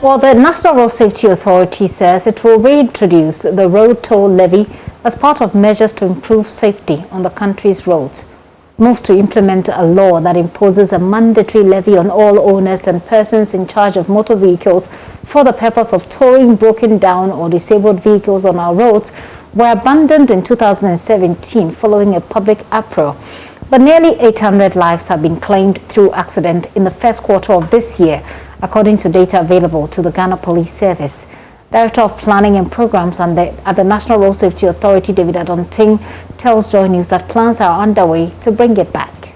Well, the National Road Safety Authority says it will reintroduce the road toll levy as part of measures to improve safety on the country's roads. Moves to implement a law that imposes a mandatory levy on all owners and persons in charge of motor vehicles for the purpose of towing broken down or disabled vehicles on our roads were abandoned in 2017 following a public uproar. But nearly 800 lives have been claimed through accident in the first quarter of this year, according to data available to the Ghana Police Service. Director of Planning and Programs at the National Road Safety Authority, David Adonting, tells JoyNews that plans are underway to bring it back.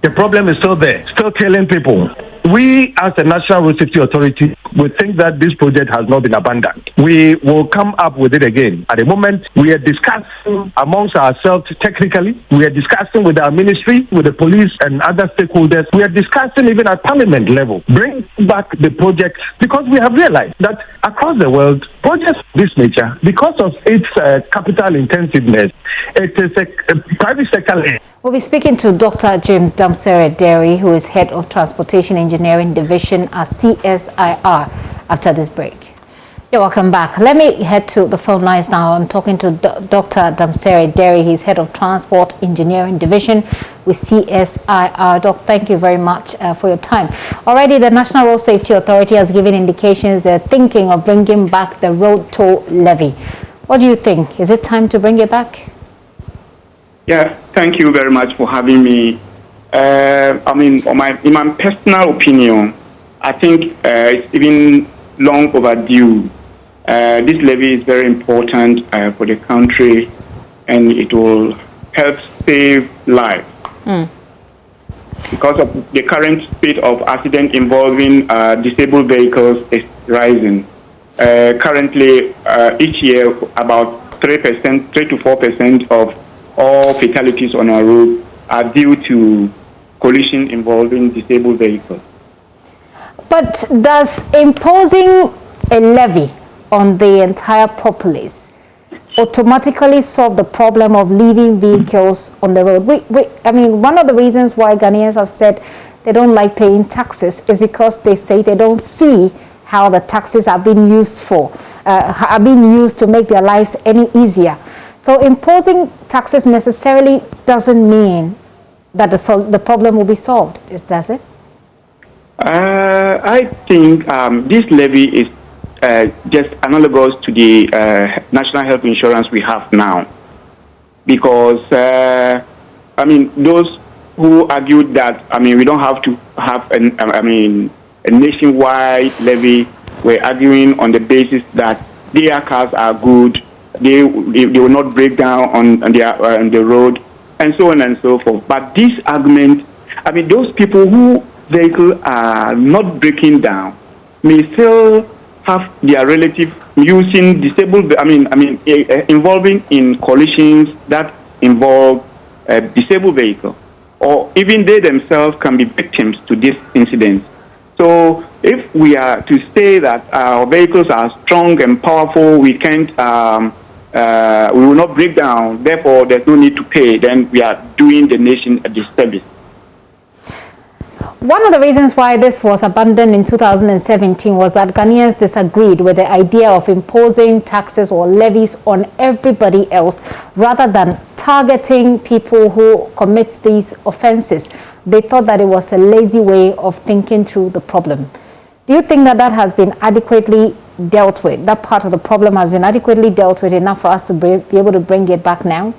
The problem is still there, still killing people. We, as the National Road Safety Authority, we think that this project has not been abandoned. We will come up with it again. At the moment, we are discussing amongst ourselves technically. We are discussing with our ministry, with the police and other stakeholders. We are discussing even at parliament level. Bring back the project because we have realized that across the world, projects of this nature, because of its capital intensiveness, it is a private sector. We'll be speaking to Dr. James Damsere-Derry, who is Head of Transportation Engineering Division at CSIR, after this break. You're welcome back. Let me head to the phone lines now. I'm talking to Dr. Damsere-Derry. He's Head of Transport Engineering Division with CSIR. Doc, thank you very much for your time. Already, the National Road Safety Authority has given indications they're thinking of bringing back the road toll levy. What do you think? Is it time to bring it back? Yeah, thank you very much for having me. In my personal opinion, I think it's even long overdue. This levy is very important for the country, and it will help save lives. Because of the current speed of accident involving disabled vehicles is rising. Currently, each year, about 3 to 4% of all fatalities on our road are due to collision involving disabled vehicles. But does imposing a levy on the entire populace automatically solve the problem of leaving vehicles on the road? One of the reasons why Ghanaians have said they don't like paying taxes is because they say they don't see how the taxes are being used to make their lives any easier. So imposing taxes necessarily doesn't mean that the problem will be solved, does it? I think this levy is just analogous to the national health insurance we have now. Because, those who argued that, we don't have to have a nationwide levy were arguing on the basis that their cars are good, they will not break down on the road, and so on and so forth. But this argument, those people who vehicles are not breaking down may still have their relative using disabled, involving in collisions that involve a disabled vehicle, or even they themselves can be victims to this incident. So if we are to say that our vehicles are strong and powerful, we can't, we will not break down, therefore there's no need to pay, then we are doing the nation a disservice. One of the reasons why this was abandoned in 2017 was that Ghanaians disagreed with the idea of imposing taxes or levies on everybody else rather than targeting people who commit these offenses. They thought that it was a lazy way of thinking through the problem. Do you think that has been adequately dealt with? That part of the problem has been adequately dealt with enough for us to be able to bring it back now?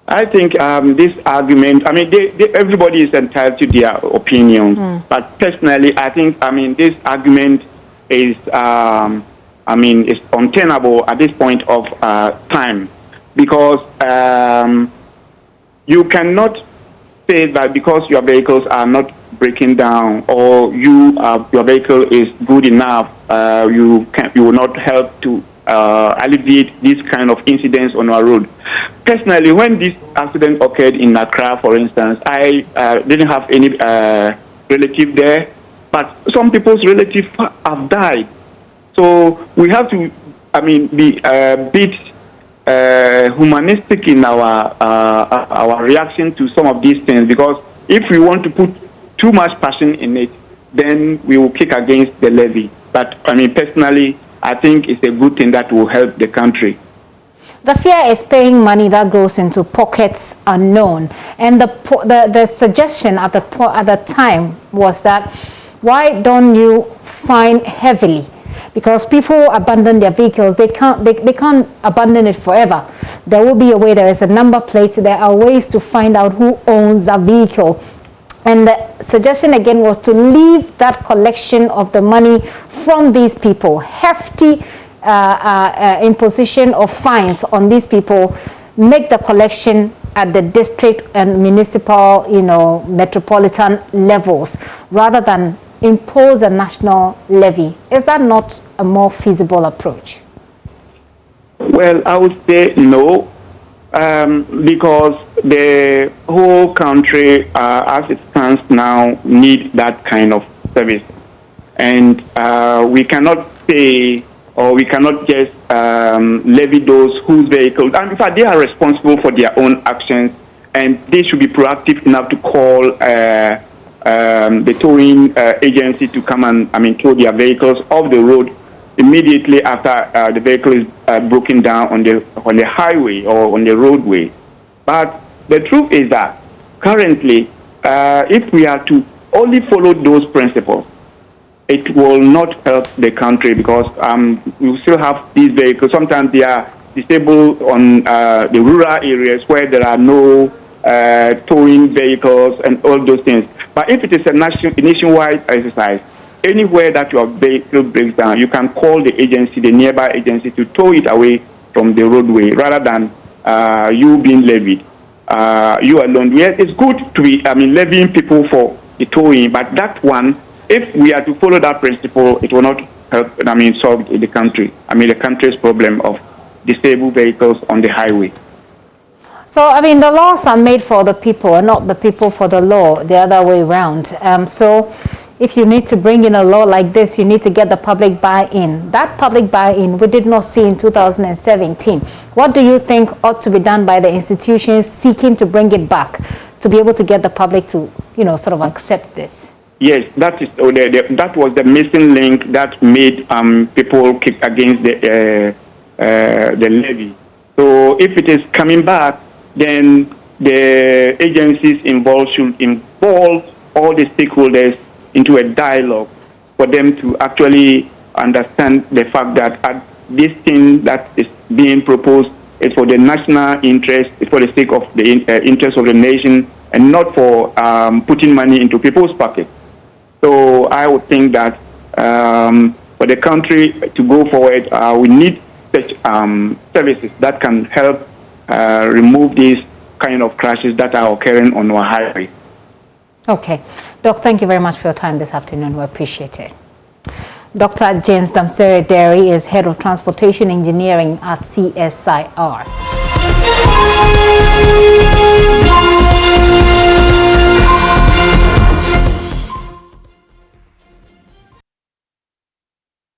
I think this argument, everybody is entitled to their opinion. But personally, I think, this argument is, is untenable at this point of time. Because you cannot say that because your vehicles are not breaking down or your vehicle is good enough, you will not help to alleviate these kind of incidents on our road. Personally, when this accident occurred in Accra, for instance, I didn't have any relative there, but some people's relatives have died. So we have to, be a bit humanistic in our reaction to some of these things, because if we want to put too much passion in it, then we will kick against the levy. But I mean, personally, I think it's a good thing that will help the country. The fear is paying money that goes into pockets unknown. And the suggestion at the time was that, why don't you fine heavily? Because people abandon their vehicles, they can't abandon it forever. There will be a way. There is a number plate. There are ways to find out who owns a vehicle. And the suggestion again was to leave that collection of the money from these people, hefty imposition of fines on these people, make the collection at the district and municipal, metropolitan levels, rather than impose a national levy. Is that not a more feasible approach? Well, I would say no, because the whole country, as it stands now, need that kind of service. And we cannot say, or we cannot just levy those whose vehicles, and in fact, they are responsible for their own actions, and they should be proactive enough to call the towing agency to come and tow their vehicles off the road immediately after the vehicle is broken down on the highway or on the roadway. But the truth is that currently, if we are to only follow those principles, it will not help the country, because we still have these vehicles. Sometimes they are disabled on the rural areas where there are no towing vehicles and all those things. But if it is a nationwide exercise, anywhere that your vehicle breaks down, you can call the agency, the nearby agency, to tow it away from the roadway, rather than you being levied. You alone. Yes, it's good to be, levying people for the towing, but that one, if we are to follow that principle, it will not help, solve the country. The country's problem of disabled vehicles on the highway. So, the laws are made for the people and not the people for the law, the other way around. So, if you need to bring in a law like this, you need to get the public buy-in. That public buy-in we did not see in 2017. What do you think ought to be done by the institutions seeking to bring it back, to be able to get the public to, sort of accept this? Yes, that was the missing link that made people kick against the levy. So if it is coming back, then the agencies involved should involve all the stakeholders into a dialogue for them to actually understand the fact that this thing that is being proposed is for the national interest, it's for the sake of the interest of the nation, and not for putting money into people's pockets. So I would think that for the country to go forward, we need such services that can help remove these kind of crashes that are occurring on our highway. Okay. Doc, thank you very much for your time this afternoon. We appreciate it. Dr. James Damsere Derry is Head of Transportation Engineering at CSIR.